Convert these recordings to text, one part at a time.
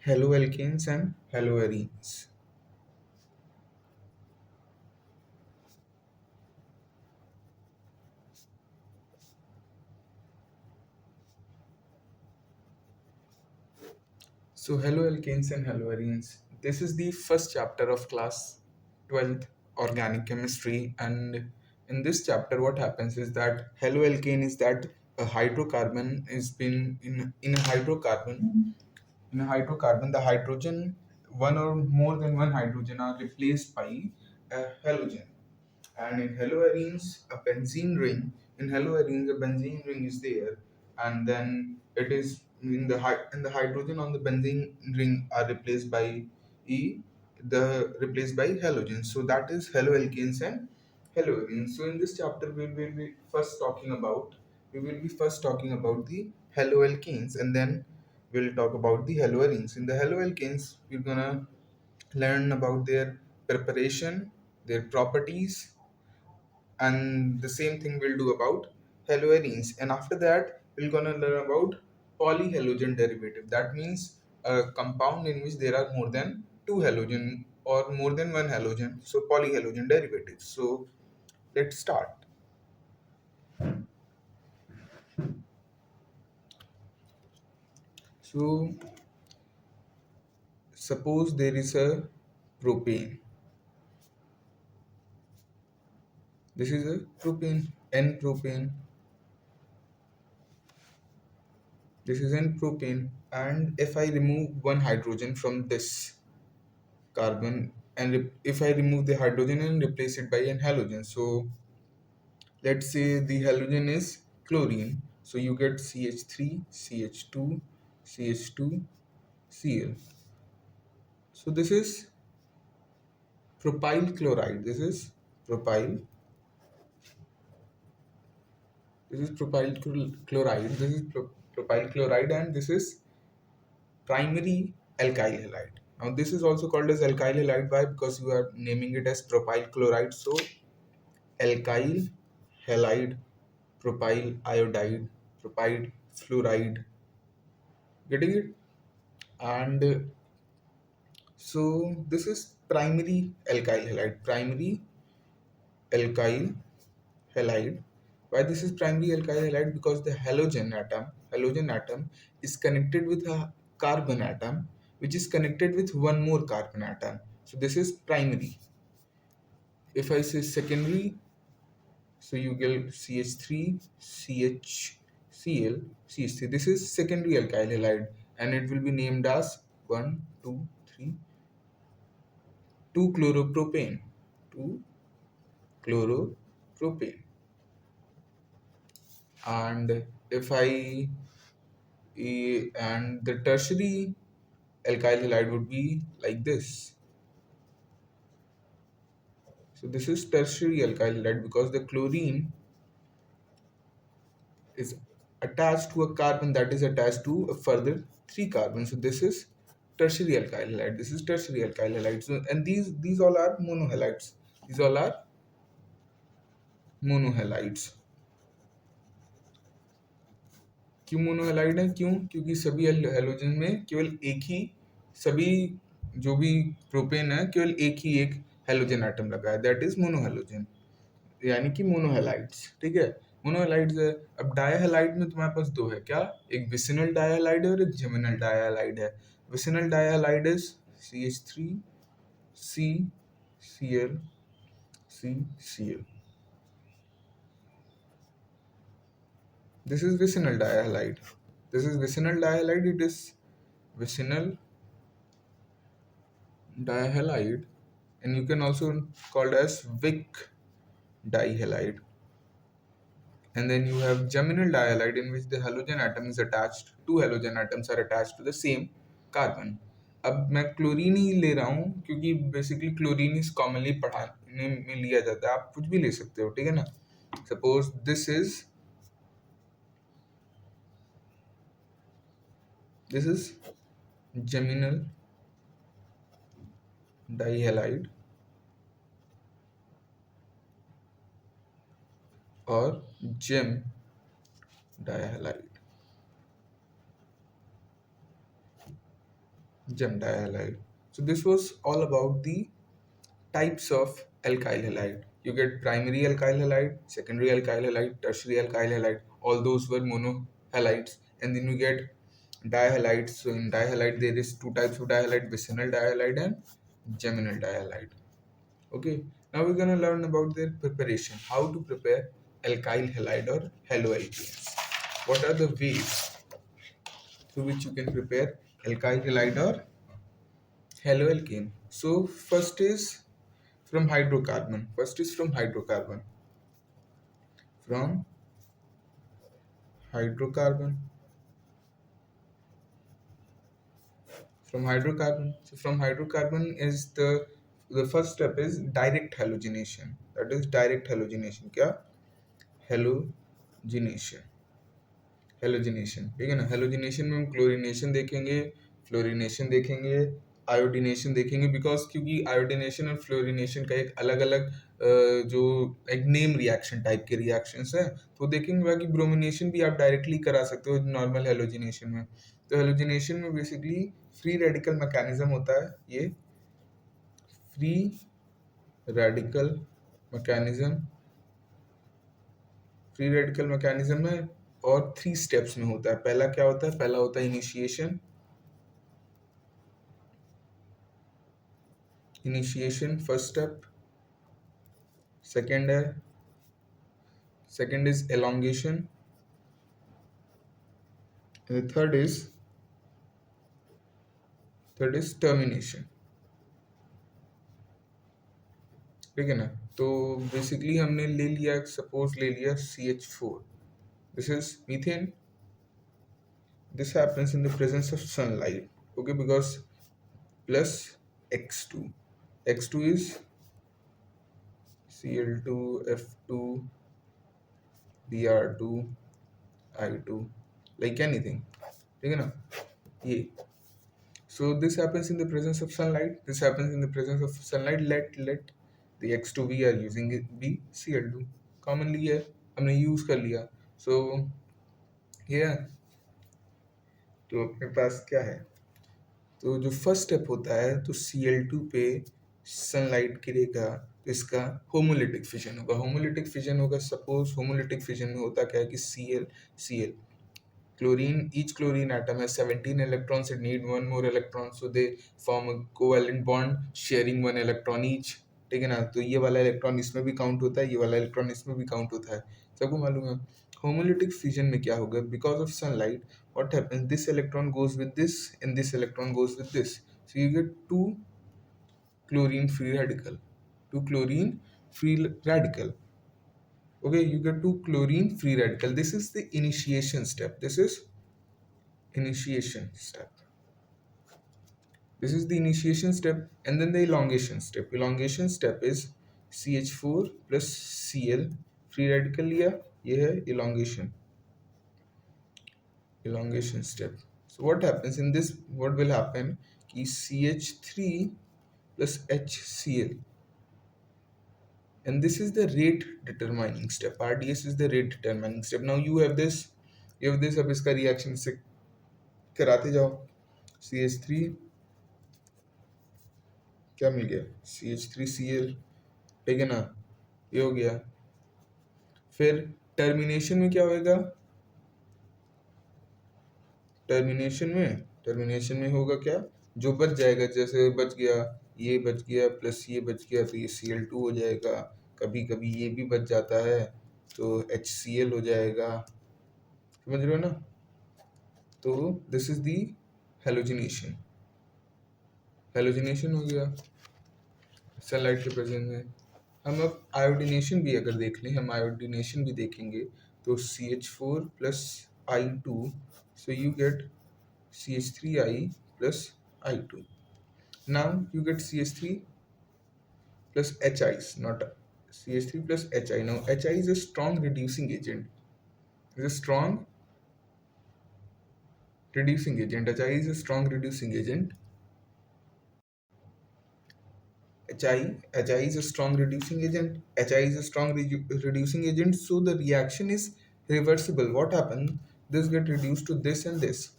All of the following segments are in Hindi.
Haloalkanes and haloarenes. So, haloalkanes and haloarenes. This is the first chapter of class 12th organic chemistry, and in this chapter, what happens is that haloalkane is that a hydrocarbon is been in a hydrocarbon. In a hydrocarbon, the hydrogen, one or more than one hydrogen, are replaced by a halogen. And in haloarenes a benzene ring in haloarenes a benzene ring is there, and then it is in the hydrogen on the benzene ring are replaced by e the replaced by halogens, so that is haloalkanes and haloarenes. So in this chapter we will be first talking about the haloalkanes, and then we'll talk about the haloarenes. In the haloalkanes we're gonna learn about their preparation, their properties, and the same thing we'll do about haloarenes. And after that we're gonna learn about polyhalogen derivative. That means a compound in which there are more than two halogen or more than one halogen, so polyhalogen derivatives. So let's start. So suppose there is a propane. This is a propane, n propane. This is n propane, and if I remove one hydrogen from this carbon, and if I remove the hydrogen and replace it by an halogen, so let's say the halogen is chlorine, so you get CH3, CH2, CH2, Cl. So propyl chloride. Propyl. This is chloride. Propyl chloride, and this is primary alkyl halide. Now this is also called as alkyl halide. Why? Because you are naming it as propyl chloride. So alkyl halide, propyl iodide, propyl fluoride. Getting it? And so this is primary alkyl halide. Primary alkyl halide. Why this is primary alkyl halide? Because the halogen atom is connected with a carbon atom, which is connected with one more carbon atom. So this is primary. If I say secondary, so you get CH3, CHCl, CH3. This is secondary alkyl halide, and it will be named as 1, 2, 3, 2-chloropropane. 2-chloropropane. And if I and the tertiary alkyl halide would be like this. So this is tertiary alkyl halide because the chlorine is attached to a carbon that is attached to a further three carbons. So this is tertiary alkyl halide. This is tertiary alkyl halide. So, and these all are monohalides. These all are monohalides. क्यों मोनोहैलाइड है? क्यों? क्योंकि सभी हेलोजन में केवल एक ही, सभी जो भी प्रोपेन है केवल एक ही एक हेलोजन एटम लगा है, दैट इज मोनोहेलोजन, यानी कि मोनोहेलाइड्स. ठीक है, मोनोहेलाइड्स है. अब डायहेलाइड में तुम्हारे पास दो है क्या? एक विसिनल डायहेलाइड है और एक जेमिनल डायहेलाइड है. Vicinal dihalide is CH3, C, Cl, C, Cl. This is vicinal dihalide. This is vicinal dihalide. It is vicinal dihalide, and you can also call it as Vic dihalide. And then you have geminal dihalide, in which the halogen atom is attached. Two halogen atoms are attached to the same carbon. अब मैं क्लोरीन ही ले रहा हूँ क्योंकि बेसिकली क्लोरीन इज कॉमनली पढ़ाने में लिया जाता है. आप कुछ भी ले सकते हो, ठीक है ना. Suppose this is geminal dihalide और gem dihalide. gem dihalide. So this was all about the types of alkyl halide. You get primary alkyl halide, secondary alkyl halide, tertiary alkyl halide. All those were monohalides, and then you get dihalides. So in dihalide there is two types of dihalide: vicinal dihalide and geminal dihalide. Okay. Now we're gonna learn about their preparation. How to prepare alkyl halide or haloalkanes. What are the ways through which you can prepare alkyl halide or haloalkane? So first is from hydrocarbon. First is from hydrocarbon. From hydrocarbon. From hydrocarbon. So from hydrocarbon is the first step is direct halogenation. That is direct halogenation. क्या? Halogenation. हेलोजिनेशन, ठीक है ना। हेलोजिनेशन में हम क्लोरीनेशन देखेंगे, फ्लोरीनेशन देखेंगे, आयोडीनेशन देखेंगे, बिकॉज क्योंकि आयोडीनेशन और फ्लोरीनेशन का एक अलग अलग जो एक नेम रिएक्शन टाइप के रिएक्शंस है, तो देखेंगे। बाकी ब्रोमिनेशन भी आप डायरेक्टली करा सकते हो नॉर्मल हेलोजिनेशन में। तो हेलोजिनेशन में बेसिकली फ्री रेडिकल मैकेनिज्म होता है, ये free radical mechanism, free radical mechanism है और 3 स्टेप्स में होता है। पहला क्या होता है? पहला होता है initiation, initiation first step. Second है, second is elongation, third is termination, ठीक है ना। तो बेसिकली हमने ले लिया, सपोज ले लिया CH4, this is methane, this happens in the presence of sunlight, okay, because plus X2, X2 is Cl2 F2 Br2 I2 like anything, ठीक है ना ये। so this happens in the presence of sunlight, this happens in the presence of sunlight, let the X2 we are using it be Cl2, commonly है, हमने यूज कर लिया। so yeah, तो अपने पास क्या है, तो जो फर्स्ट स्टेप होता है, तो Cl2 पे सनलाइट गिरेगा तो इसका होमोलिटिक फिजन होगा। होमोलिटिक फिजन होगा, सपोज होमोलिटिक फिजन में होता क्या है कि Cl chlorine, each chlorine atom has 17 electrons, it need one more electron, so they form a covalent bond sharing one electron each, ठीक है ना। तो ये वाला इलेक्ट्रॉन इसमें भी काउंट होता है, ये वाला इलेक्ट्रॉन इसमें भी काउंट होता है, सबको मालूम है। होमोलिटिक फिजन में क्या होगा, because of sunlight what happens, this electron goes with this and this electron goes with this, so you get two chlorine free radical, two chlorine free radical, okay, you get two chlorine free radical. This is the initiation step, this is initiation step, this is the initiation step. And then the elongation step, elongation step is CH4 plus Cl free radical लिया, ये है elongation, elongation step. So what happens in this, what will happen कि CH3 plus HCl, and this is the rate determining step, RDS is the rate determining step. Now you have this, अब इसका रिएक्शन से कराते जाओ, CH3 क्या मिल गया, CH3Cl, ठीक है ना, ये हो गया। फिर टर्मिनेशन में क्या होएगा, टर्मिनेशन में होगा क्या, जो बच जाएगा, जैसे बच गया, ये बच गया प्लस ये बच गया तो ये Cl2 हो जाएगा, कभी कभी ये भी बच जाता है तो HCl हो जाएगा, समझ रहे हो ना। तो this is the halogenation, halogenation हो गया सनलाइट के प्रेजेंस में। हम अब आयोडीनेशन भी अगर देख लें, हम आयोडीनेशन भी देखेंगे, तो CH4 plus I2, so you get CH3I plus I2. Now you get CH3 plus HIs, not CH3 plus HI. Now HI is a strong reducing agent. Is a strong reducing agent. HI is a strong reducing agent. HI is a strong reducing agent. HI is a strong reducing agent. So the reaction is reversible. What happens? This get reduced to this and this.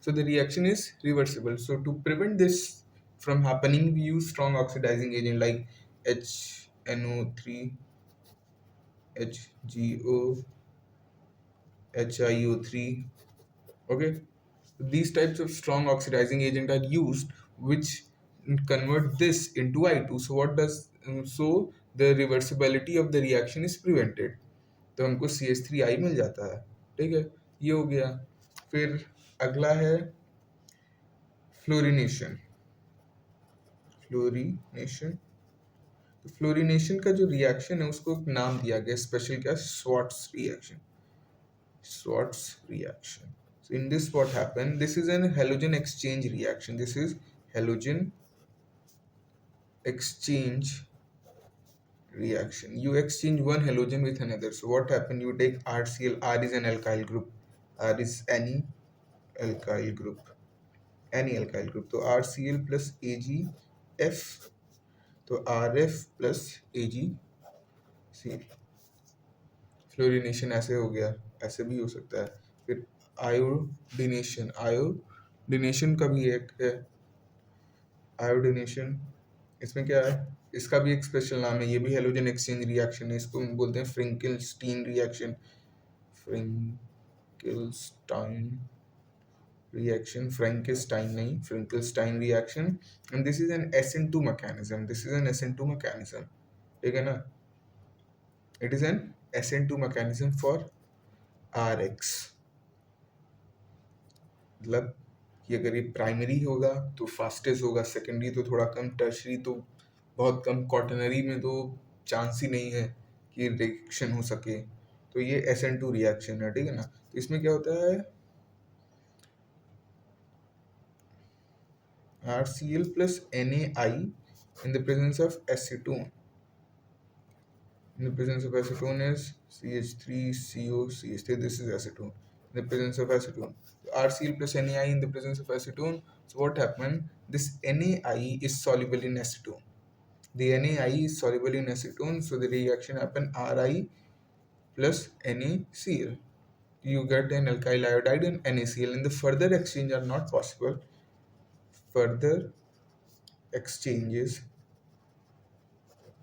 So the reaction is reversible. So to prevent this from happening, we use strong oxidizing agent like HNO3, HGO, HiO3. Okay, these types of strong oxidizing agent are used which convert this into I2. So what does so the reversibility of the reaction is prevented. तो हमको CH3I मिल जाता है. ठीक है, ये हो गया. फिर अगला है फ्लोरिनेशन. फ्लोरिनेशन तो फ्लोरिनेशन का जो रिएक्शन है उसको एक नाम दिया गया स्पेशल, क्या, Swarts reaction. Swarts reaction. So in this what happened, this is an halogen exchange reaction. This is halogen exchange reaction. You exchange one halogen with another. So what happened, you take RCl. R is an alkyl group. R is any alkyl group. Any alkyl group. तो RCl plus AgF. तो RF plus AgCl. फ्लोरिनेशन ऐसे हो गया, ऐसे भी हो सकता है. फिर आयोडिनेशन. आयोडिनेशन का भी एक है. आयोडिनेशन, इसमें क्या है, इसका भी एक स्पेशल नाम है. ये भी हेलोजन एक्सचेंज रिएक्शन है. इसको हम बोलते हैं फ्रिंकलस्टीन रिएक्शन. फ्रिंकलस्टाइन reaction, Frankenstein नहीं, Frankenstein reaction. And this is an SN2 mechanism. This is an SN2 mechanism. ठीक है ना? It is an SN2 mechanism for RX. मतलब कि अगर ये प्राइमरी होगा तो फास्टेस्ट होगा, सेकेंडरी तो थोड़ा कम, टर्शरी तो बहुत कम, क्वाटरनरी में तो चांस ही नहीं है कि रिएक्शन हो सके. तो ये SN2 रिएक्शन है. ठीक है ना? तो इसमें क्या होता है, RCl plus NaI in the presence of acetone. In the presence of acetone is CH3CO CH3. This is acetone. In the presence of acetone, RCl plus NaI in the presence of acetone. So what happened? This NaI is soluble in acetone. The NaI is soluble in acetone. So the reaction happen Ri plus NaCl. You get an alkyl iodide and NaCl. And the further exchange are not possible. Further exchanges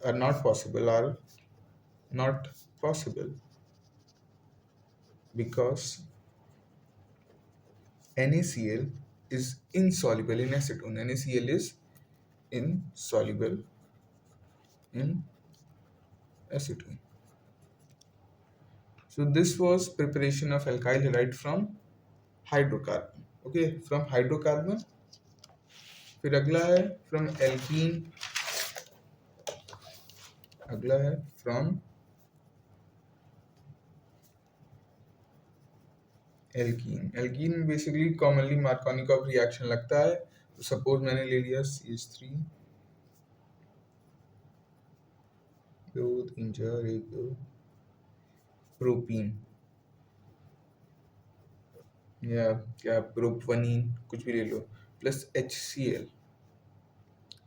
are not possible because NaCl is insoluble in acetone. NaCl is insoluble in acetone. So this was preparation of alkyl halide from hydrocarbon. Okay, from hydrocarbon. फिर अगला है from alkene. अगला है from एल्कीन. एल्कीन में बेसिकली कॉमनली मार्कोनिकॉव रिएक्शन लगता है. तो सपोज मैंने ले लिया CH3, 2 3 4 1 2 प्रोपीन या क्या प्रोपवनीन, कुछ भी ले लो, प्लस HCl.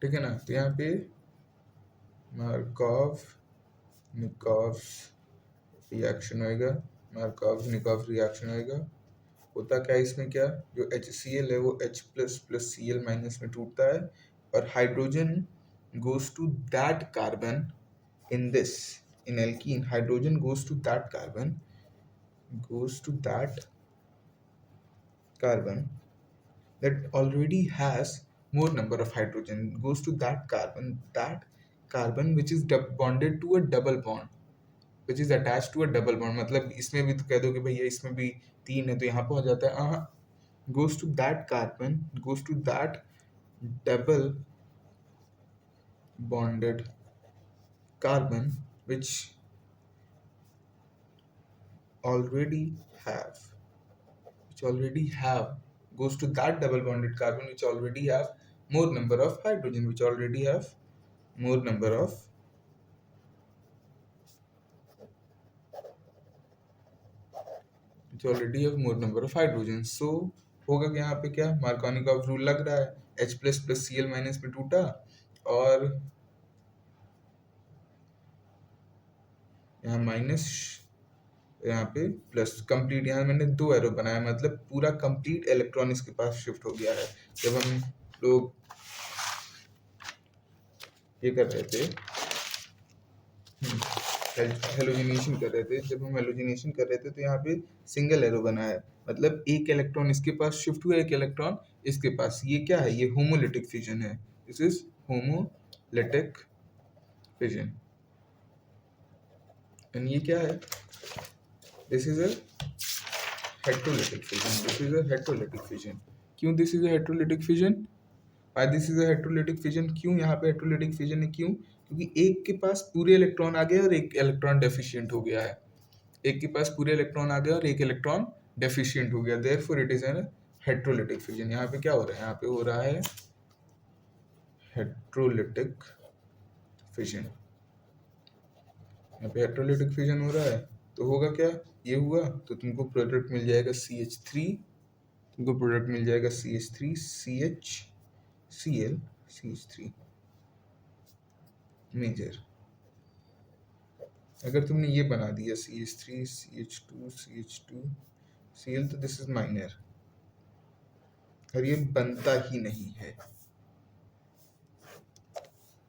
ठीक है ना? तो यहाँ पे मार्कोव निकोव रिएक्शन होएगा. मार्कोव निकोव रिएक्शन होएगा. होता क्या है इसमें, क्या, जो HCl है वो H plus plus Cl minus में टूटता है और hydrogen goes to that carbon in this. In alkene, hydrogen goes to that carbon that already has more number of hydrogen, goes to that carbon which is bonded to a double bond, which is attached to a double bond. मतलब इसमें भी तो कह दो कि भैया इसमें भी 3 है तो यहाँ पे हो जाता है. goes to that double bonded carbon which already have goes to that double bonded carbon which already have more number of hydrogen, which already have more number of hydrogen. So होगा कि यहाँ पे क्या, मार्कोनिकॉव रूल लग रहा है. H plus plus Cl minus में टूटा और यहाँ माइनस यहाँ पे प्लस कंप्लीट, यहाँ मैंने 2 एरो बनाया, मतलब पूरा कंप्लीट इलेक्ट्रॉन इसके पास शिफ्ट हो गया है। जब हम लोग ये कर रहे थे, हेलोजिनेशन कर रहे थे, जब हम हेलोजिनेशन कर रहे थे तो यहाँ पे सिंगल एरो बना है, मतलब एक इलेक्ट्रॉन इसके पास शिफ्ट हुआ, एक इलेक्ट्रॉन इसके पास। ये क्या है? ये होमोलिटिक फिजन है। This is homolytic fission. And ये क्या है? This is a heterolytic fission. This is a heterolytic fission. क्यों this is a heterolytic fission? Why this is a heterolytic fission? क्यों यहाँ पे हेट्रोलिटिक फिजन है? क्यों? क्योंकि एक के पास पूरे इलेक्ट्रॉन आ गए और एक इलेक्ट्रॉन डेफिशिएंट हो गया है। एक के पास पूरे इलेक्ट्रॉन आ गया और एक इलेक्ट्रॉन डेफिशिएंट हो गया, therefore it is an heterolytic fission. यहाँ पे क्या हो रहा है? यहाँ पे हो रहा है हेट्रोलिटिक फिजन। यहाँ पे हेट्रोलिटिक फिजन हो रहा है तो होगा क्या? ये हुआ तो तुमको प्रोडक्ट मिल जाएगा CH3, तुमको प्रोडक्ट मिल जाएगा CH3 CH Cl CH3 major. अगर तुमने ये बना दिया CH3 CH2 CH2 Cl तो दिस इज माइनर, और ये बनता ही नहीं है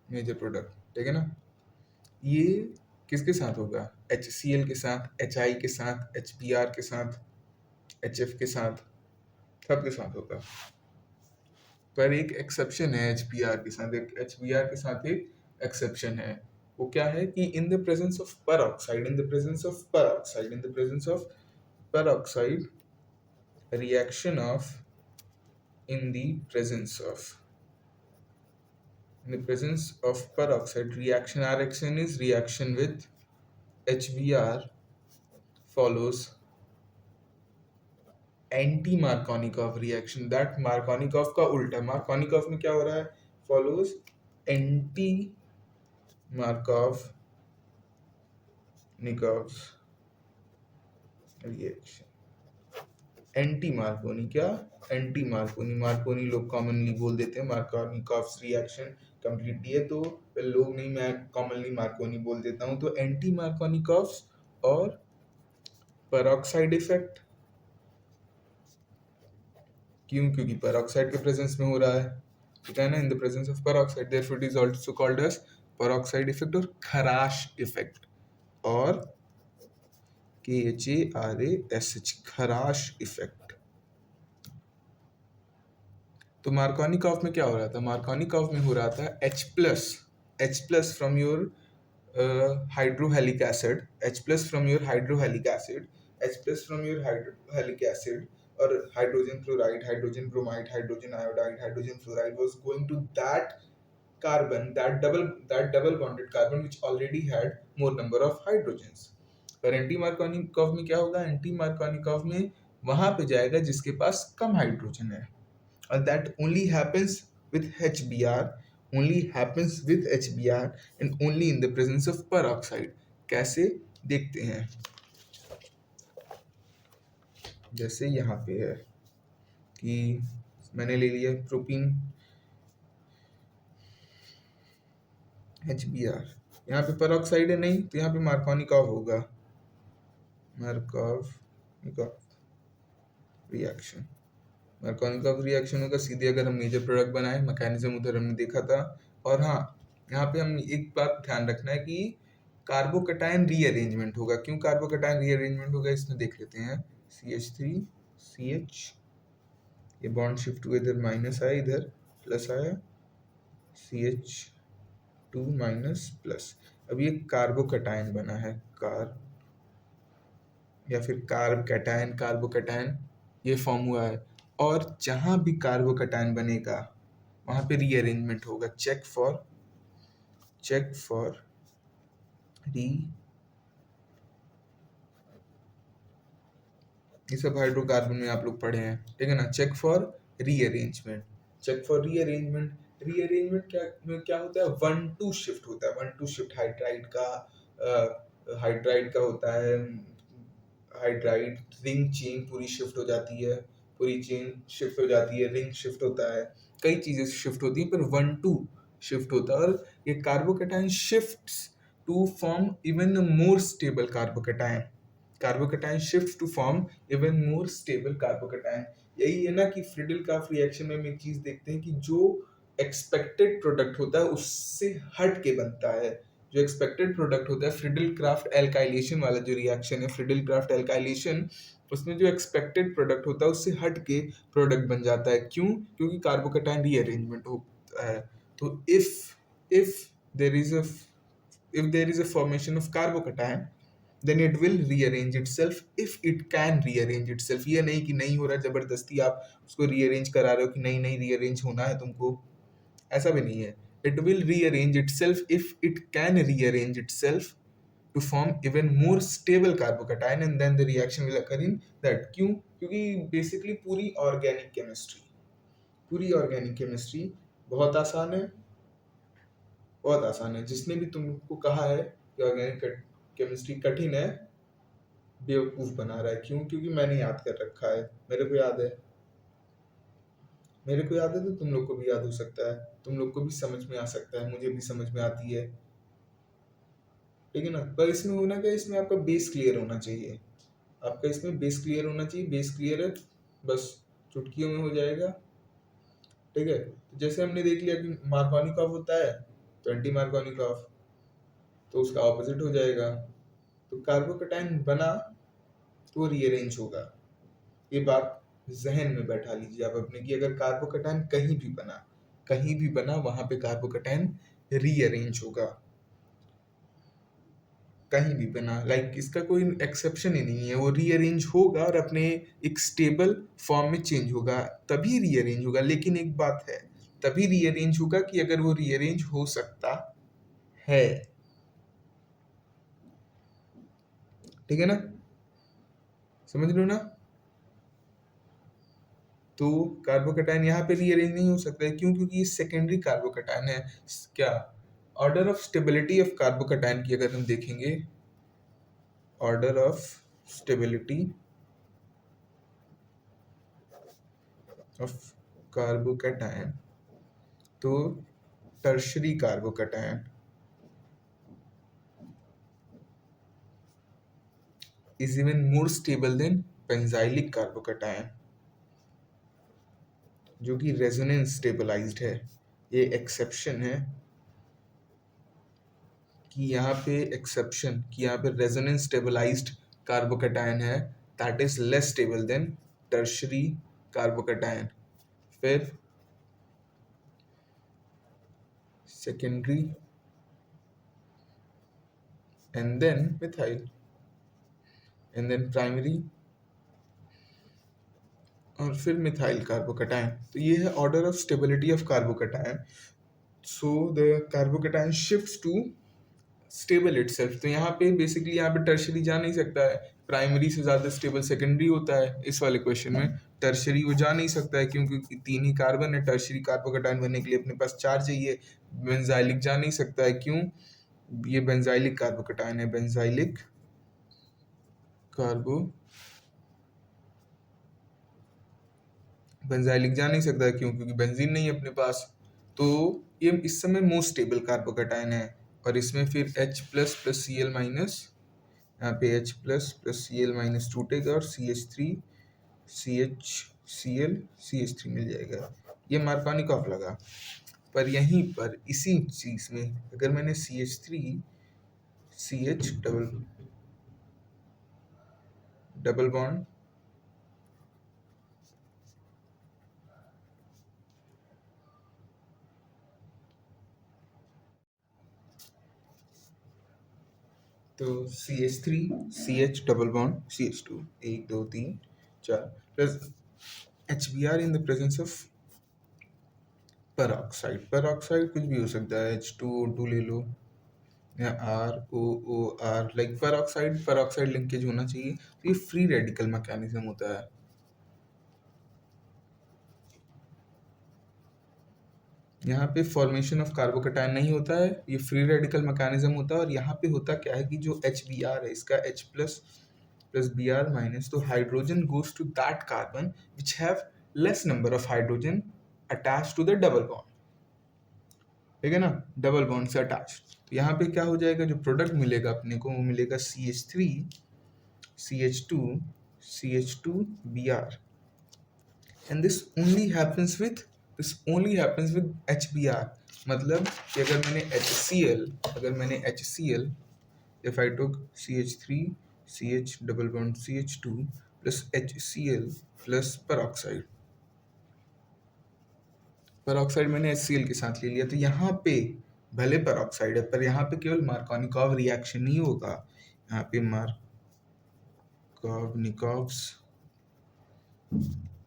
मेजर प्रोडक्ट, ठीक है ना? ये किसके साथ होगा? HCl के साथ, HI के साथ, HBr के साथ, HF के साथ, सबके साथ होगा। पर एक एक्सेप्शन है HBr के साथ, एक HBr के साथ एक एक्सेप्शन है। वो क्या है कि इन the presence of peroxide, in the presence of peroxide, in the presence of peroxide, reaction of in the presence of in the presence of peroxide, reaction is reaction with HBr follows anti Markovnikov reaction. That Markovnikov का उल्टा, मार्कोनिकॉफ में क्या हो रहा है? Follows anti Markovnikov reaction. Anti Marconi, क्या? Anti Marconi. मार्कोनी लोग कॉमनली बोल देते हैं, मार्कोनिकॉफ रिएक्शन कंप्लीटली है तो लोग नहीं, मैं कॉमनली मार्कोनी बोल देता हूँ। तो एंटी मार्कोनिकॉफ और पेरोक्साइड इफेक्ट, क्यों? क्योंकि पेरोक्साइड के प्रेजेंस में हो रहा है, ठीक है ना? In the presence of peroxide, therefore it is also called as peroxide effect और खराश इफेक्ट, और KHARASH, खराश इफेक्ट। तो मार्कोनिकॉफ में क्या हो रहा था? मार्कोनिकॉफ में हो रहा था H plus from your hydrohalic acid, H plus from your hydrohalic acid, H plus from your hydrohalic acid, और hydrogen chloride, hydrogen bromide, hydrogen iodide, hydrogen fluoride was going to that carbon, that double bonded carbon which already had more number of hydrogens। पर एंटी मार्कोनिकॉफ में क्या होगा? एंटी मार्कोनिकॉफ में वहां पे जाएगा जिसके पास कम हाइड्रोजन है, और that only happens with HBr, only happens with HBr and only in the presence of peroxide। कैसे? देखते हैं। जैसे यहाँ पे है कि मैंने ले लिया प्रोपीन HBr, यहाँ पे पेरोक्साइड है नहीं तो यहाँ पे मार्कोनिकॉफ होगा, मार्कोनिकॉफ रिएक्शन। मार्कोनिकॉफ रिएक्शन होगा सीधे। अगर हम मेजर प्रोडक्ट बनाए, मैकेनिज्म उधर हमने देखा था। और हाँ, यहाँ पे हम एक बात ध्यान रखना है कि कार्बोकटायन रीअरेंजमेंट होगा। क्यों कार्बोकटायन रीअरेंजमेंट होगा इसमें देख लेते हैं। CH3 CH, ये बॉन्ड शिफ्ट हुए, इधर माइनस आया, इधर प्लस आया, CH2 माइनस प्लस। अब ये कार्बोकटायन बना है, कार या फिर कार्ब कैटायन, कार्बोकटायन ये फॉर्म हुआ है। और जहां भी कार्बोकटायन बनेगा वहां पे रीअरेंजमेंट होगा। चेक फॉर री, ये सब हाइड्रोकार्बन में आप लोग पढ़े हैं, ठीक है ना? Check for rearrangement, check for rearrangement. Rearrangement क्या होता है? 1-2 शिफ्ट होता है। 1-2 शिफ्ट हाइड्राइड का होता है। हाइड्राइड रिंग चेन पूरी शिफ्ट हो जाती है, पूरी चेन शिफ्ट हो जाती है, रिंग शिफ्ट होता है, कई चीजें शिफ्ट होती हैं, पर 1-2 शिफ्ट होता है। और ये carbocation shifts to form even more stable carbocation. Carbocation shift to form even more stable carbocation. यही है ना कि फ्रीडल क्राफ्ट रिएक्शन में हम एक चीज देखते हैं कि जो एक्सपेक्टेड प्रोडक्ट होता है उससे हट के बनता है। जो एक्सपेक्टेड प्रोडक्ट होता है, फ्रीडल क्राफ्ट एल्काइलेशन वाला जो रिएक्शन है, फ्रीडल क्राफ्ट एल्काइलेशन, उसमें जो एक्सपेक्टेड प्रोडक्ट होता है उससे हट के प्रोडक्ट बन जाता है। क्यों? क्योंकि कार्बोकेटाइन रीअरेंजमेंट होता है। तो if there is a if there is a formation of carbocation, then it will rearrange itself if it can rearrange itself। ये नहीं कि नहीं हो रहा, जबरदस्ती आप उसको रीअरेंज करा रहे हो कि नहीं नहीं रीअरेंज होना है तुमको, ऐसा भी नहीं है। it will rearrange itself if it can rearrange itself to form even more stable carbocation and then the reaction will occur in that। क्यों? क्योंकि बेसिकली पूरी ऑर्गेनिक केमिस्ट्री बहुत आसान है, बहुत आसान है। जिसने भी तुमको कहा है कि ऑर्गेनिक केमिस्ट्री कठिन है, बेवकूफ बना रहा है। क्यों? क्योंकि मैंने याद कर रखा है, मेरे को याद है, मेरे को याद है, तो तुम लोग को भी याद हो सकता है, तुम लोग को भी समझ में आ सकता है, मुझे भी समझ में आती है, ठीक है ना। पर इसमें होना क्या, इसमें आपका बेस क्लियर होना चाहिए, आपका इसमें बेस क्लियर होना चाहिए। बेस क्लियर है, बस चुटकियों में हो जाएगा, ठीक है। तो जैसे हमने देख लिया कि मार्कोनिकॉफ होता है तो एंटी मार्कोनिकॉफ, तो उसका ऑपोजिट हो जाएगा। तो कार्बोकेटाइन बना तो रीअरेंज होगा। ये बात जहन में बैठा लीजिए आप अपने कि अगर कार्बोकेटाइन कहीं भी बना वहां पे कार्बोकेटाइन रीअरेंज होगा, कहीं भी बना, इसका कोई एक्सेप्शन ही नहीं है, वो रीअरेंज होगा और अपने एक स्टेबल फॉर्म में चेंज होगा, तभी रीअरेंज होगा। लेकिन एक बात है, तभी रीअरेंज होगा कि अगर वो रीअरेंज हो सकता है, ठीक है ना, समझ लो ना। तो कार्बोकेटाइन यहाँ पे रीअरेंज नहीं हो सकता है। क्यों? क्योंकि ये सेकेंडरी कार्बोकेटाइन है। क्या order of stability of carbocation की अगर हम देखेंगे, order of stability of carbocation, तो tertiary carbocation is even more stable than benzylic carbocation, जो कि रेजोनेंस स्टेबलाइज्ड है। ये एक्सेप्शन है कि यहाँ पे रेजोनेंस स्टेबलाइज्ड कार्बोकेटाइन है, that is less stable than tertiary carbocation. फिर secondary and then methyl and then primary और फिर मिथाइल कार्बोकेटाइन। तो ये है order of stability of carbocation. So the carbocation shifts to stable itself. तो यहाँ पे बेसिकली यहाँ पे टर्शरी जा नहीं सकता है, प्राइमरी से ज़्यादा स्टेबल सेकेंडरी होता है। इस वाले क्वेश्चन में टर्शरी वो जा नहीं सकता है, क्योंकि 3 ही कार्बन है। टर्शरी कार्बोकेटाइन बनने के लिए अपने पास 4 चाहिए। बेंजाइलिक जा नहीं सकता है, क्यों? ये बेंजाइलिक कार्बोकेटाइन है, बेंजाइलिक बेंजाइलिक जा नहीं सकता है, क्यों? क्योंकि बेंजीन नहीं है अपने पास। तो ये इस समय मोस्ट स्टेबल कार्बोकेटाइन है। और इसमें फिर H plus plus Cl minus, यहाँ पे H plus plus Cl minus टूटेगा और CH3 CH3 मिल जाएगा। ये मार्कोनिकॉफ लगा। पर यहीं पर इसी चीज में अगर मैंने CH3 CH डबल बॉन्ड तो CH3 CH double bond CH2 1 2 3 4 plus HBr in the presence of peroxide. Peroxide कुछ भी हो सकता है, H2O2 ले लो या ROOR, पेरोक्साइड लिंकेज होना चाहिए। तो ये फ्री रेडिकल मैकेनिज्म होता है। यहाँ पे फॉर्मेशन ऑफ कार्बोकेटाइन नहीं होता है, ये फ्री रेडिकल मैकेनिज्म होता है। और यहाँ पे होता क्या है कि जो HBr है, इसका H plus plus Br minus, तो hydrogen goes to that carbon which have less number of hydrogen attach to the double bond, ठीक है ना, डबल बॉन्ड से अटैच। तो यहाँ पे क्या हो जाएगा, जो प्रोडक्ट मिलेगा अपने को वो मिलेगा CH3 CH2Br, and this only happens with HBr. मतलब कि अगर मैंने HCl, if I took CH3 CH double bond CH2 plus HCl plus peroxide मैंने HCl के साथ ले लिया, तो यहाँ पे भले peroxide है पर यहाँ पे केवल मार्कोनिकॉव रिएक्शन नहीं होगा, यहाँ पे मार्कोनिकॉव्स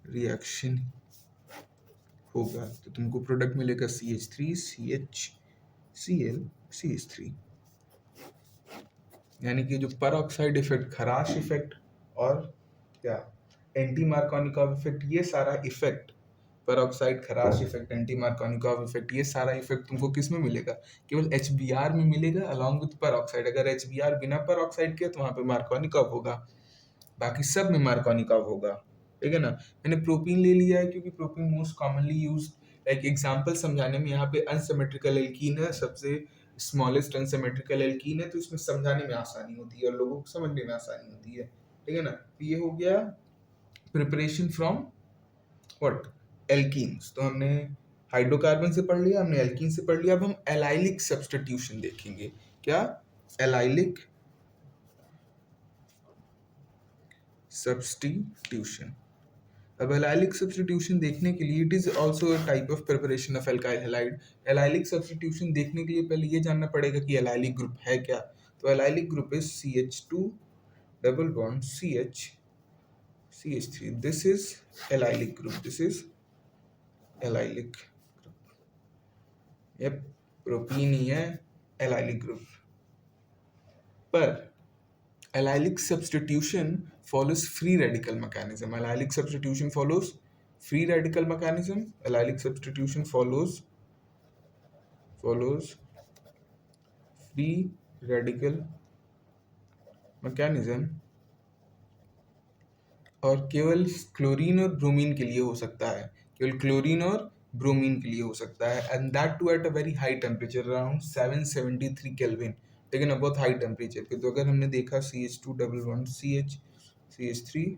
रिएक्शन होगा, तो तुमको प्रोडक्ट मिलेगा CH3 CHCl CH3। यानी कि जो परऑक्साइड इफेक्ट, खराश इफेक्ट और क्या एंटी मार्कोनिकॉव इफेक्ट, ये सारा इफेक्ट, परऑक्साइड खराश इफेक्ट, एंटी मार्कोनिकॉव इफेक्ट, ये सारा इफेक्ट तुमको किस में मिलेगा? केवल HBr में मिलेगा अलॉन्ग विथ परऑक्साइड। अगर HBr बिना परऑक्साइड के तो वहां पे मार्कोनिकॉव होगा, बाकी सब में मार्कोनिकॉव होगा। ठीक है ना? मैंने प्रोपीन ले लिया है क्योंकि propene most commonly use, like example समझाने में, यहाँ पे अनसिमेट्रिकल एल्कीन है, सबसे स्मॉलेस्ट अनसिमेट्रिकल एल्कीन है, तो इसमें समझाने में आसानी होती है और लोगों को समझने में आसानी होती है। ठीक है ना? तो ये हो गया प्रिपरेशन फ्रॉम व्हाट, एल्कीन्स। तो हमने हाइड्रोकार्बन से पढ़ लिया, हमने एल्कीन से पढ़ लिया, अब हम एलाइलिक सब्स्टिट्यूशन देखेंगे। क्या? Allylic substitution. अब एलाइलिक सब्स्टिट्यूशन देखने के लिए, it is also a type of preparation of alkyl halide. Allylic substitution देखने के लिए पहले ये जानना पड़ेगा कि एलाइलिक ग्रुप है क्या। तो allylic group is CH2 double bond CH3। This is allylic group, this is allylic group. ये प्रोपीन ही है एलाइलिक ग्रुप। पर allylic substitution follows free radical mechanism. Allylic substitution follows free radical mechanism. Allylic substitution follows free radical mechanism और केवल क्लोरीन और ब्रोमीन के लिए हो सकता है, केवल क्लोरीन और ब्रोमीन के लिए हो सकता है, and that too at a very high temperature, around 773 kelvin. लेकिन अब बहुत हाई टेम्परेचर पे। तो अगर हमने देखा CH2 double bond CH3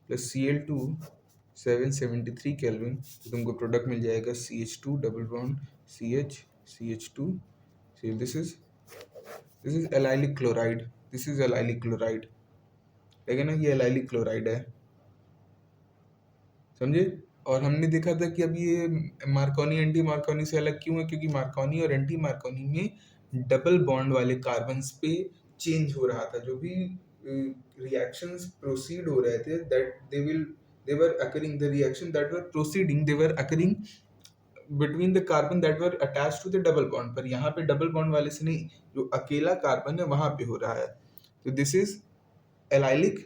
plus Cl2 773 kelvin, तो तुमको प्रोडक्ट मिल जाएगा CH2 double bond CH2। This is allylic chloride, this is allylic chloride. लेकिन ना ये एलाइलिक क्लोराइड है, समझे? और हमने देखा था कि अब ये मार्कोनी एंटी मार्कोनी से अलग क्यों है, क्योंकि मार्कोनी और एंटी मार्कोनी में डबल बॉन्ड वाले कार्बन्स पे चेंज हो रहा था। जो भी रिएक्शंस प्रोसीड हो रहे थे, that they were occurring, the reaction that were proceeding, they were occurring between the carbon that were attached to the double bond। पर यहाँ पे डबल बॉन्ड वाले से नहीं, जो अकेला कार्बन है वहां पे हो रहा है। तो दिस इज एलाइलिक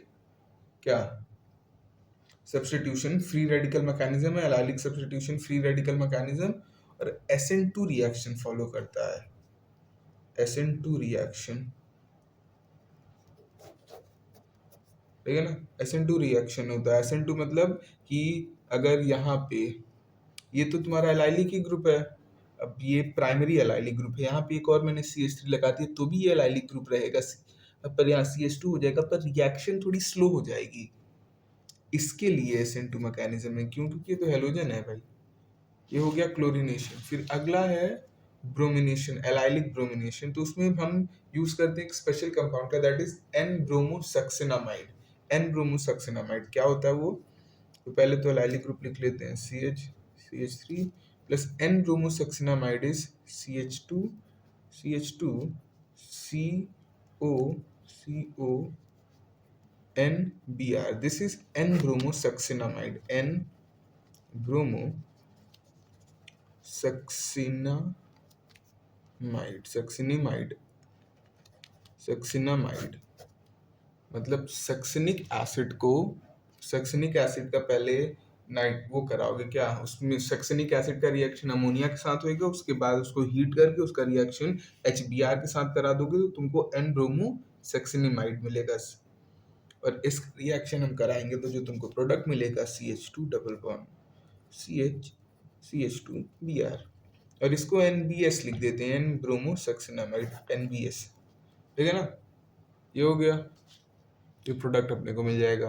क्या सब्स्टिट्यूशन, फ्री रेडिकल मैकेनिज्म है allylic substitution, free radical mechanism. और SN2 रिएक्शन फॉलो करता है, SN2 रिएक्शन। ठीक है ना? SN2 रिएक्शन होता है। SN2 मतलब कि अगर यहाँ पे ये तो तुम्हारा एलाइलिक ही ग्रुप है, अब ये प्राइमरी एलाइलिक ग्रुप है, यहाँ पे एक और मैंने CH3 लगा दिया तो भी ये एलाइलिक ग्रुप रहेगा, पर यहाँ CH2 हो जाएगा, पर रिएक्शन थोड़ी स्लो हो जाएगी। इसके लिए SN2 मैकेनिज्म है, क्यों? क्योंकि ये तो हेलोजन है भाई। ये हो गया क्लोरीनेशन। फिर अगला है ब्रोमिनेशन, एलाइलिक ब्रोमिनेशन। तो उसमें हम यूज करते हैं एक स्पेशल कंपाउंड का, दैट इज N-ब्रोमोसक्सिनामाइड। N-ब्रोमोसक्सिनामाइड क्या होता है वो? तो पहले तो एलाइलिक ग्रुप लिख लेते हैं, CH3 plus N-bromosuccinimide is CH2 CO NBr। This is N-bromosuccinimide, succinimide मतलब सक्सिनिक एसिड को, सक्सिनिक एसिड का पहले नाइट वो कराओगे क्या, उसमें सक्सिनिक एसिड का रिएक्शन अमोनिया के साथ होएगा, उसके बाद उसको हीट करके उसका रिएक्शन HBr के साथ करा दोगे तो तुमको N-ब्रोमोसक्सिनामाइड मिलेगा। और इस रिएक्शन हम कराएंगे तो जो तुमको प्रोडक्ट मिलेगा CH2 डबल बॉन्ड CH2Br, और इसको NBS लिख देते हैं, N-ब्रोमोसक्सिनामाइड NBS। ठीक है ना? ये हो गया। ये प्रोडक्ट अपने को मिल जाएगा।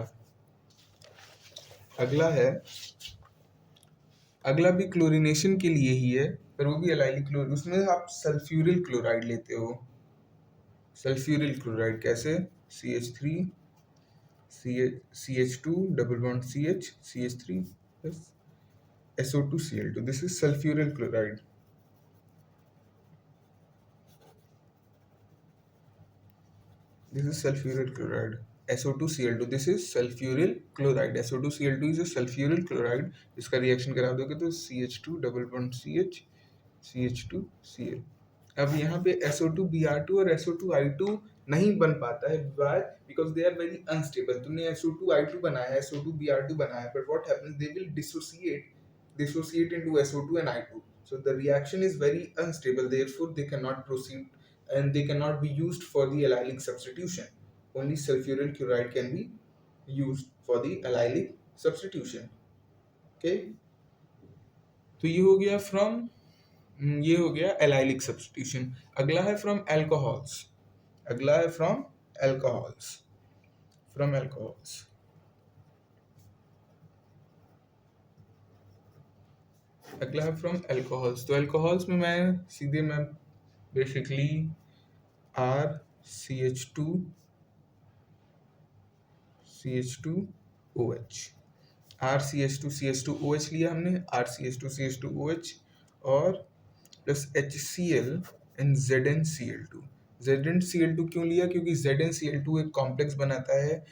अगला भी क्लोरीनेशन के लिए ही है, पर वो भी एलाइलिक क्लोर, उसमें आप सल्फ्यूरिल क्लोराइड लेते हो। सल्फ्यूरिल क्लोराइड कैसे? CH3 CH2 double bond CH3 plus SO2 Cl2, this is sulphuryl chloride. This is sulfuryl chloride. SO2 Cl2. This is sulfuryl chloride. SO2 Cl2 is a sulfuryl chloride. इसका रिएक्शन करा दोगे तो CH2 डबल बॉन्ड CH2Cl। अब यहाँ पे SO2Br2 और SO2I2 नहीं बन पाता है। Why? Because they are very unstable. तुमने SO2I2 बनाया है, SO2Br2 बनाया है, but what happens? They will dissociate into SO2 and I2. So the reaction is very unstable. Therefore, they cannot proceed and they cannot be used for the allylic substitution. Only sulfuryl chloride can be used for the allylic substitution. Okay, तो ये हो गया allylic substitution। अगला है from alcohols। तो alcohols में मैं basically RCH2OH RCH2CH2OH लिया हमने, RCH2CH2OH और plus HCl and ZnCl2। ZnCl2 क्यों लिया? क्योंकि ZnCl2 एक कॉम्प्लेक्स बनाता है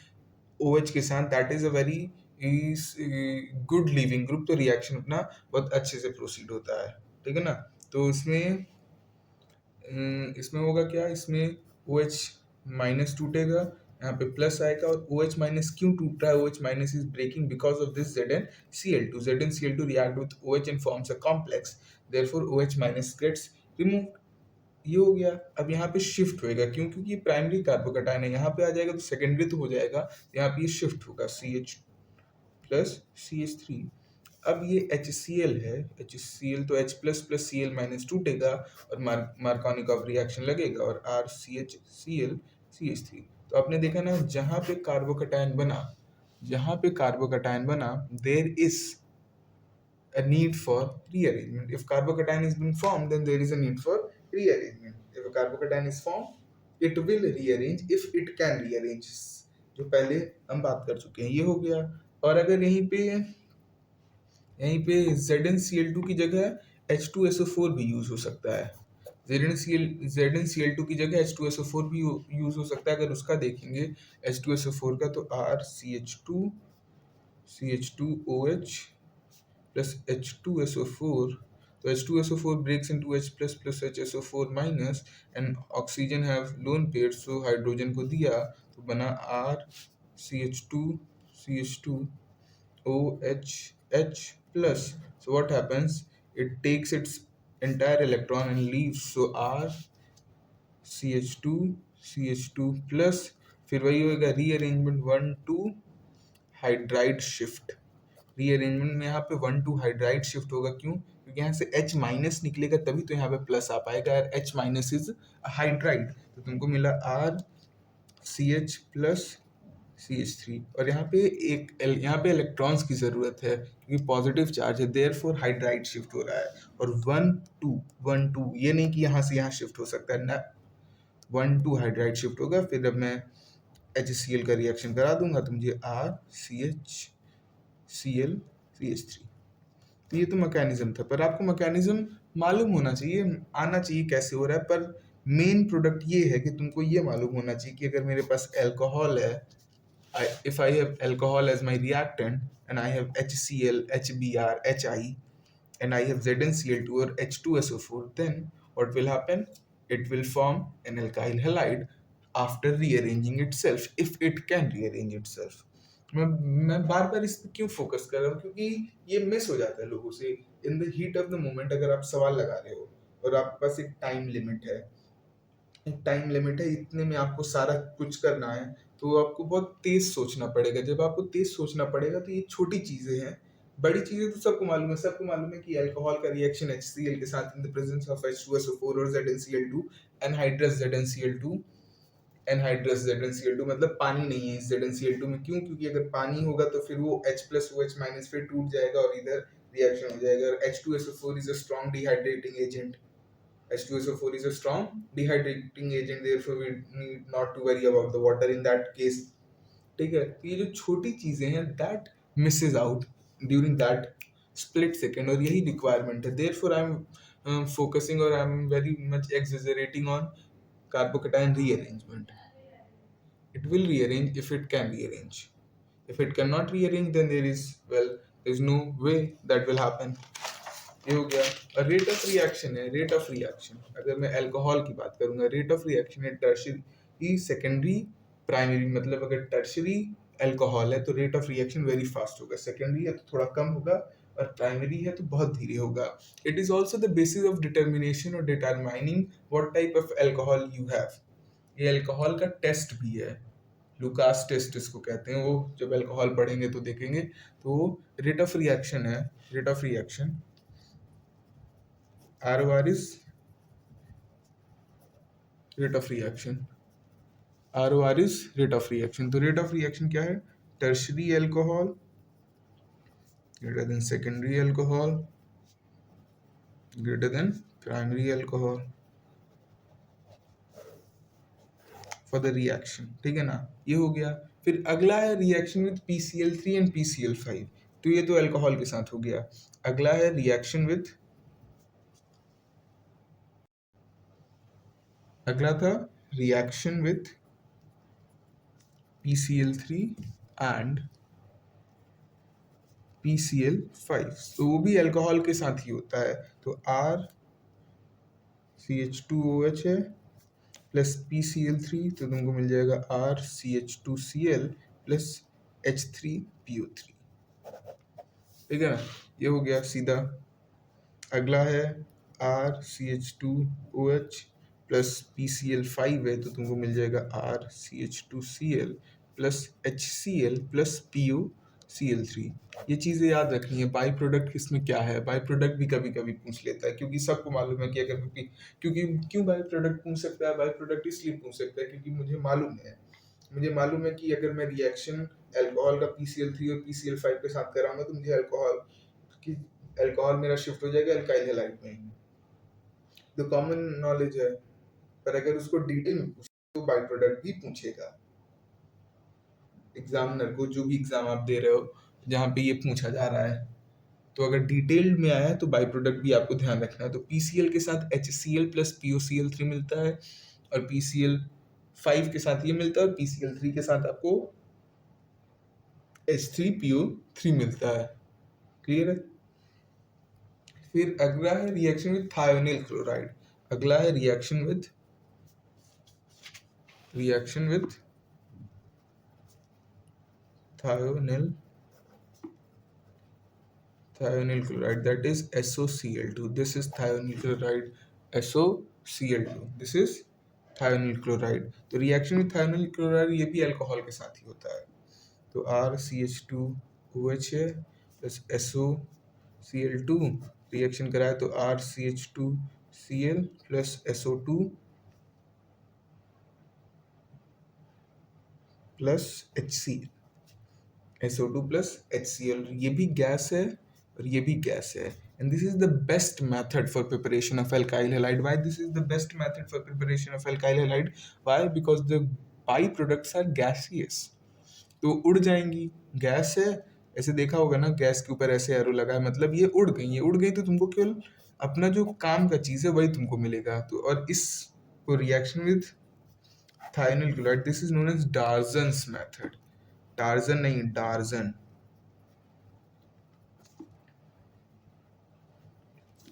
OH के साथ, that is a very good leaving group, तो रिएक्शन अपना बहुत अच्छे से प्रोसीड होता है। ठीक है ना? तो इसमें होगा क्या? इसमें OH माइनस टूटेगा, यहाँ पे प्लस आएगा, और OH माइनस क्यों टूट रहा है? OH minus is breaking because of this ZnCl2। ZnCl2 react with OH and forms a complex, therefore OH minus gets removed. ये हो गया। अब यहाँ पे शिफ्ट होएगा, क्यों? क्योंकि प्राइमरी कार्बोकैटायन है, यहाँ पे आ जाएगा तो सेकेंडरी तो हो जाएगा, यहाँ पे ये शिफ्ट होगा CH प्लस CH3। अब ये HCl है, HCl तो H plus plus Cl minus टूटेगा और मार्कोनिकॉव रिएक्शन लगेगा और RCHCl CH3। तो आपने देखा ना, जहाँ पे कार्बोकैटायन बना there is a need for rearrangement. If carbocation is been formed, then there is a need for rearrangement. If a carbocation is formed, it will rearrange if it can rearrange, जो पहले हम बात कर चुके हैं। ये हो गया। और अगर यहीं पे ZnCl2 की जगह H2SO4 भी यूज हो सकता है। ZnCl2 की जगह H2SO4 भी यूज हो सकता है। अगर उसका देखेंगे H2SO4 का, तो RCH2OH plus H2SO4, तो H2SO4 breaks into H plus plus HSO4 minus and oxygen have lone pair, so hydrogen को दिया तो बना RCH2OH plus। So what happens? It takes its entire electron and leaves, so RCH2 plus, फिर वही होगा rearrangement 1 to hydride shift. Rearrangement में यहाँ पे 1 to हाइड्राइड शिफ्ट होगा। क्यों? क्योंकि यहाँ से H माइनस निकलेगा तभी तो यहाँ पे प्लस आ पाएगा, और H माइनस इज हाइड्राइड, तो तुमको मिला RCH प्लस CH3। और यहाँ पे यहाँ पे इलेक्ट्रॉन्स की जरूरत है क्योंकि पॉजिटिव चार्ज है, देयरफॉर हाइड्राइड शिफ्ट हो रहा है। और 1 2 ये नहीं कि यहाँ से यहाँ शिफ्ट हो सकता है ना, 1 2 हाइड्राइड शिफ्ट होगा। फिर अब मैं HCl का रिएक्शन करा दूंगा तो मुझे RCHCl CH3। तो ये तो मैकेनिज्म था, पर आपको मैकेनिज्म मालूम होना चाहिए, आना चाहिए कैसे हो रहा है। पर मेन प्रोडक्ट ये है कि तुमको ये मालूम होना चाहिए कि अगर मेरे पास अल्कोहल है, if I have alcohol as my reactant and I have HCl, HBr, HI and I have ZnCl2 or H2SO4, then what will happen? It will form an alkyl halide after rearranging itself, if it can rearrange itself। मैं बार बार इस पे क्यों फोकस कर रहा हूँ? क्योंकि ये मिस हो जाता है लोगों से in the heat of the moment. अगर आप सवाल लगा रहे हो और आपके पास एक टाइम लिमिट है, इतने में आपको सारा कुछ करना है, तो आपको बहुत तेज सोचना पड़ेगा। जब आपको तेज सोचना पड़ेगा तो ये छोटी चीजें हैं, बड़ी चीजें तो सबको मालूम है कि अल्कोहल का रिएक्शन HCl के साथ इन द प्रेजेंस ऑफ H2SO4 और ZnCl2 anhydrous ZnCl2 anhydrous ZnCl2, मतलब पानी नहीं है इस ZnCl2 में। क्यों? क्योंकि अगर पानी होगा तो फिर वो H प्लस OH माइनस फिर टूट जाएगा और इधर रिएक्शन हो जाएगा। और H2SO4 is a strong dehydrating agent. H2SO4 is a strong dehydrating agent, therefore we need not to worry about the water in that case। ठीक है, तो ये जो छोटी चीजें हैं that misses out during that split second, और यही रिक्वायरमेंट है। देयरफॉर आई एम फोकसिंग और I am very much exaggerating on carbocation rearrangement. It will rearrange if it can rearrange. If it cannot rearrange, then there is no way that will happen। ये हो गया। रेट ऑफ रिएक्शन है, रेट ऑफ रिएक्शन अगर मैं अल्कोहल की बात करूंगा, रेट ऑफ रिएक्शन है टर्शियरी सेकेंडरी प्राइमरी, मतलब अगर टर्शियरी अल्कोहल है तो rate of reaction very fast होगा, सेकेंडरी है तो थोड़ा कम होगा, और प्राइमरी है तो बहुत धीरे होगा। It is also the basis of determination और determining what type of alcohol you have. ये अल्कोहल का टेस्ट भी है, लुकास टेस्ट इसको कहते हैं, वो जब अल्कोहल पढ़ेंगे तो देखेंगे। तो रेट ऑफ रिएक्शन है, rate of reaction ROR is rate of reaction। ROR is rate of reaction। तो rate of reaction क्या है? tertiary alcohol greater than secondary alcohol greater than primary alcohol for the reaction। ठीक है ना, ये हो गया। फिर अगला है reaction with PCl3 and PCl5। तो ये तो अल्कोहल के साथ हो गया। अगला है रिएक्शन विद, अगला था reaction with PCl3 and PCl5। तो वो भी अल्कोहल के साथ ही होता है। तो RCH2OH है प्लस PCl3, तो तुमको मिल जाएगा RCH2Cl प्लस H3PO3। ठीक है ना, ये हो गया सीधा। अगला है RCH2OH प्लस PCl5 है, तो तुमको मिल जाएगा RCH2Cl plus HCl plus POCl3। ये चीज़ें याद रखनी है। बाई प्रोडक्ट किसमें क्या है, बाई प्रोडक्ट भी कभी कभी पूछ लेता है, क्योंकि सबको मालूम है कि अगर क्योंकि क्यों बाई प्रोडक्ट पूछ सकता है, बाई प्रोडक्ट इसलिए पूछ सकता है क्योंकि मुझे मालूम है कि अगर मैं रिएक्शन अल्कोहल का PCl3 और PCl5 के साथ कराऊंगा तो मुझे अल्कोहल मेरा शिफ्ट हो जाएगा अल्काइल हैलाइड में। तो कॉमन नॉलेज है, पर अगर उसको डिटेल में पूछे तो बाई प्रोडक्ट भी पूछेगा। एग्जामिनर को जो भी एग्जाम आप दे रहे हो जहाँ पे ये पूछा जा रहा है, तो अगर डिटेल्ड में आया है तो बाई प्रोडक्ट भी आपको ध्यान रखना है। तो PCl के साथ HCl प्लस POCl3 मिलता है, और PCl5 के साथ ये मिलता है, और PCl3 के साथ आपको H3PO3 मिलता है। क्लियर है? फिर अगला है रिएक्शन विद थायोनिल क्लोराइड। अगला है reaction with thionyl chloride, that is SOCl2। This is thionyl chloride, SOCl2, this is thionyl chloride। तो रिएक्शन विद thionyl chloride ये भी अल्कोहल के साथ ही होता है। तो RCH2OH है प्लस SOCl2 रिएक्शन कराए तो RCH2Cl plus SO2 plus HCl, SO2 plus HCl। ये भी गैस है और ये भी गैस है। And this is the best method for preparation of alkyl halide। Why this is the best method for preparation of alkyl halide? Why? Because the byproducts are gaseous। तो उड़ जाएंगी, गैस है, ऐसे देखा होगा ना, गैस के ऊपर ऐसे एरो लगा है, मतलब ये उड़ गई, ये उड़ गई तो तुमको केवल अपना जो काम का चीज़ है वही तुमको मिलेगा। तो और इस reaction with thionyl chloride, this is known as Darzan's method। Torsion नहीं, डार्जन।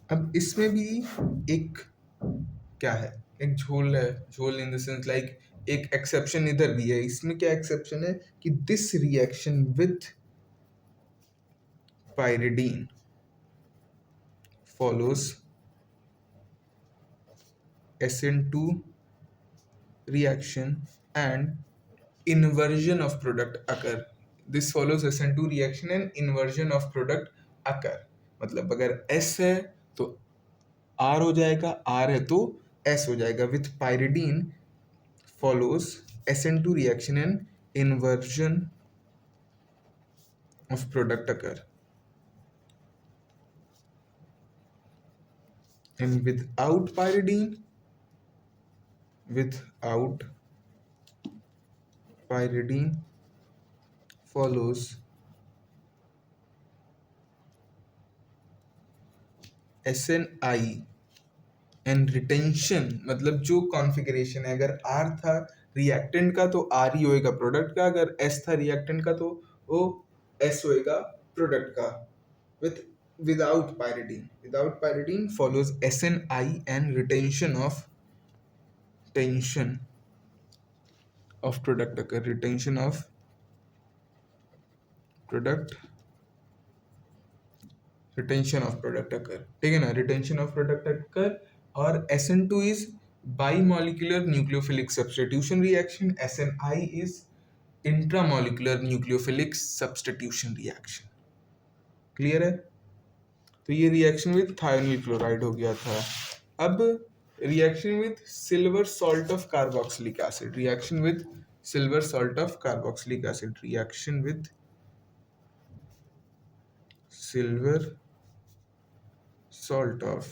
अब इसमें भी एक क्या है, एक झोल है, झोल इन द सेंस लाइक एक एक्सेप्शन इधर भी है। इसमें क्या एक्सेप्शन है कि this reaction with pyridine follows SN2 reaction and inversion of product occur। This follows SN2 reaction and inversion of product occur। मतलब अगर S है तो R हो जाएगा, R है तो S हो जाएगा। With pyridine follows SN2 reaction and inversion of product occur. And without pyridine follows SNI and retention, मतलब जो कॉन्फ़िगरेशन है, अगर R था रिएक्टेंट का तो R ही होएगा प्रोडक्ट का, अगर S था रिएक्टेंट का तो वो S होएगा प्रोडक्ट का. with without pyridine follows SNI and tension of product occur. Retention of product occur, ठीक है ना, रिटेंशन ऑफ प्रोडक्ट अकर. और SN2 is bimolecular nucleophilic substitution reaction, SNI is intramolecular nucleophilic substitution reaction. Clear है? तो ये रिएक्शन विद थायोनिल क्लोराइड हो गया था. अब reaction with silver salt of carboxylic acid, reaction with silver salt of carboxylic acid, reaction with silver salt of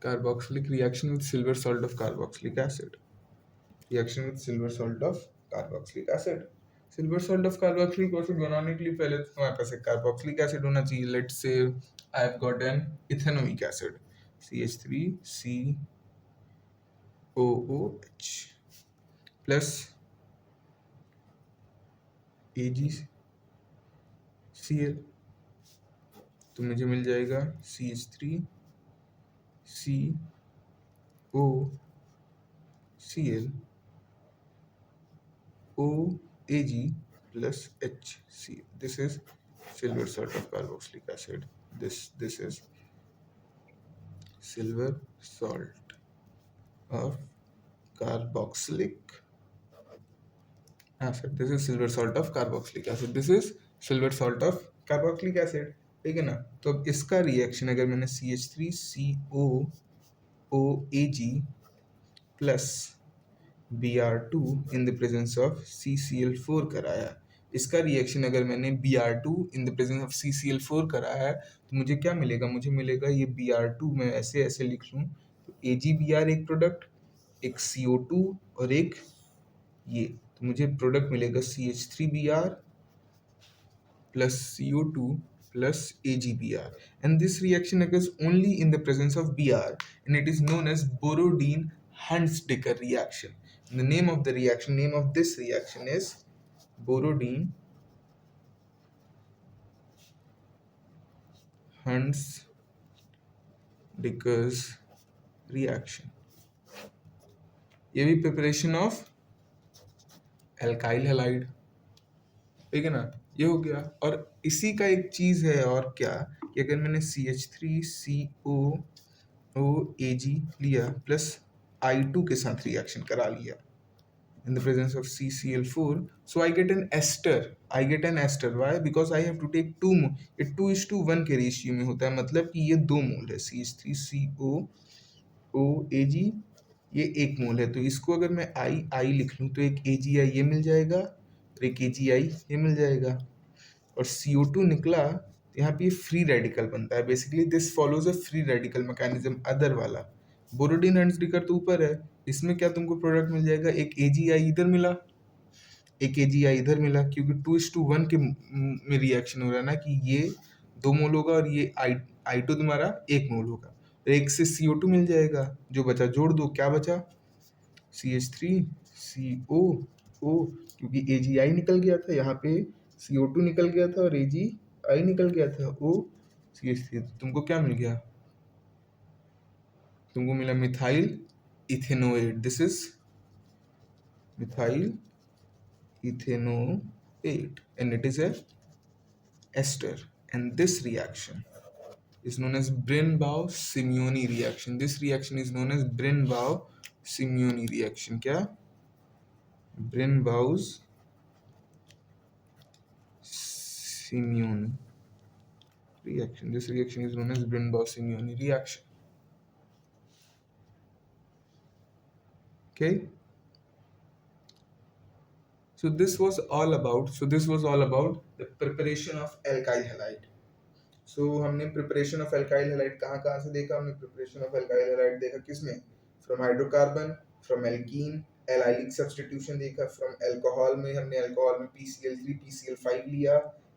carboxylic, reaction with silver salt of carboxylic acid, reaction with silver salt of carboxylic acid. Silver salt of carboxylic acid बनाने के लिए पहले तो हमारे पास एक कार्बोक्सिलिक एसिड होना चाहिए. Let's say I have got an ethanoic acid CH3COOH plus AgCl, तो मुझे मिल जाएगा CH3COCl OAg plus HCl. This is silver salt of carboxylic acid. This is silver salt of carboxylic acid. This is silver salt of carboxylic acid. This is silver salt of carboxylic acid. ठीक है ना. तो अब इसका रिएक्शन अगर मैंने CH3COOAg plus Br2 in the presence of CCl4 कराया, इसका रिएक्शन अगर मैंने Br2 in the presence of CCl4 कराया है तो मुझे क्या मिलेगा, मुझे मिलेगा ये Br2 मैं ऐसे लिख लूँ तो AgBr एक प्रोडक्ट, एक CO2 और एक ये, तो मुझे प्रोडक्ट मिलेगा CH3Br plus CO2 plus AgBr, and this reaction occurs only in the presence of Br and it is known as Borodin-Huntsdiker reaction. And the name of this reaction is Borodin-Huntsdiker's reaction. ये भी प्रिपरेशन ऑफ एल्काइल हैलाइड, ठीक है ना, ये हो गया. और इसी का एक चीज है और क्या कि अगर मैंने CH3COOAg लिया प्लस I2 के साथ रिएक्शन करा लिया in the presence of CCl4, so I get an ester. Why? Because I have to take 2 मोल. ये 2:1 के रेशियो में होता है, मतलब कि ये 2 मोल है. CH3COOAg ये 1 मोल है, तो इसको अगर मैं I लिख लूँ तो एक AgI ये मिल जाएगा और एक AgI ये मिल जाएगा. और CO2 निकला तो यहाँ पे फ्री रेडिकल बनता है. Basically this follows a free radical mechanism other वाला. बोरोडिन हंट्सडिकर तो ऊपर है, इसमें क्या तुमको प्रोडक्ट मिल जाएगा, एक AgI इधर मिला, एक AgI इधर मिला, क्योंकि 2:1 के में रिएक्शन हो रहा है ना, कि ये 2 मोल होगा और ये I2 तुम्हारा 1 मोल होगा. तो एक से CO2 मिल जाएगा, जो बचा जोड़ दो, क्या बचा CH3COO, क्योंकि AgI निकल गया था, यहाँ पे CO2 निकल गया था और AgI निकल गया था, CH3. तुमको क्या मिल गया, तुमको मिला methyl ethanoate. This is methyl ethanoate and it is a ester, and this reaction is known as Brin-Bau-Simeoni reaction. This reaction is known as Brin-Bau-Simeoni reaction. क्या? Brin-Bau-Simeoni reaction. This reaction is known as Brin-Bau-Simeoni reaction. Okay. So this was all about the preparation of alkyl halide. सो हमने प्रिपरेशन ऑफ एल्काइल हैलाइड कहाँ कहाँ से देखा? हमने प्रिपरेशन ऑफ एल्काइल हैलाइड देखा किसमें? From hydrocarbon, from alkene, allylic substitution देखा, फ्रॉम अल्कोहल में हमने अल्कोहल में PCl3 PCl5 लिया,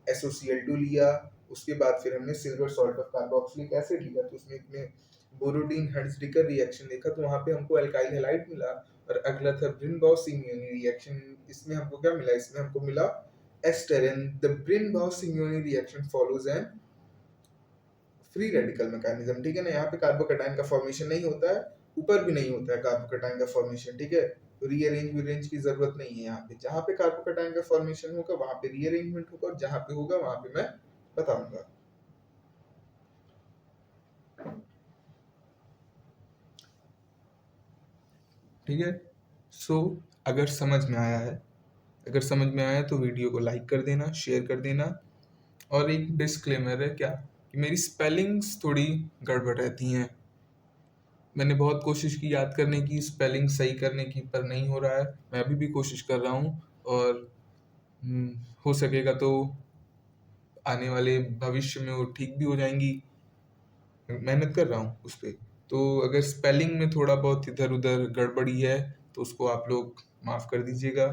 SOCl2 लिया, उसके बाद फिर हमने silver salt of carboxylic acid लिया, तो उसमें हमने बोरोडीन हर्ट्जडिकर रिएक्शन देखा, तो वहाँ पे हमको एल्काइल हैलाइड मिला। और अगला था ब्रिन-बाउ-सिमियोनी रिएक्शन, इसमें हमको क्या मिला? इसमें हमको मिला ester. And the Birnbaum-Simonini reaction follows an free radical mechanism, ठीक है ना। यहाँ पे कार्बोकैटायन का फॉर्मेशन नहीं होता है, ऊपर भी नहीं होता है कार्बोकैटायन का फॉर्मेशन, ठीक है। तो रीअरेंज वीरेंज की जरूरत नहीं है यहाँ पे। जहाँ पे कार्बोकैटायन का फॉर्मेशन होगा वहां पे रीअरेंजमेंट होगा, और जहाँ पे होगा वहां पे मैं बताऊंगा। ठीक है। सो अगर समझ में आया है, तो वीडियो को लाइक कर देना, शेयर कर देना। और एक डिस्क्लेमर है क्या, कि मेरी स्पेलिंग्स थोड़ी गड़बड़ रहती हैं। मैंने बहुत कोशिश की याद करने की, स्पेलिंग सही करने की, पर नहीं हो रहा है। मैं अभी भी कोशिश कर रहा हूँ, और हो सकेगा तो आने वाले भविष्य में वो ठीक भी हो जाएंगी। मेहनत कर रहा हूँ उस पर। तो अगर स्पेलिंग में थोड़ा बहुत इधर उधर गड़बड़ी है तो उसको आप लोग माफ़ कर दीजिएगा।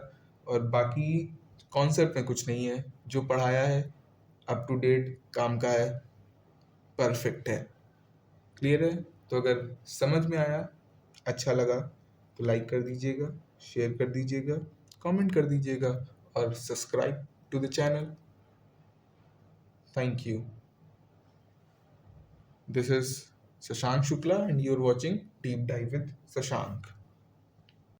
और बाकी कॉन्सेप्ट में कुछ नहीं है, जो पढ़ाया है अप टू डेट काम का है, परफेक्ट है, क्लियर है। तो अगर समझ में आया, अच्छा लगा, तो लाइक कर दीजिएगा, शेयर कर दीजिएगा, कमेंट कर दीजिएगा, और subscribe to the channel. Thank you. This is Shashank Shukla and you're watching Deep Dive with Shashank.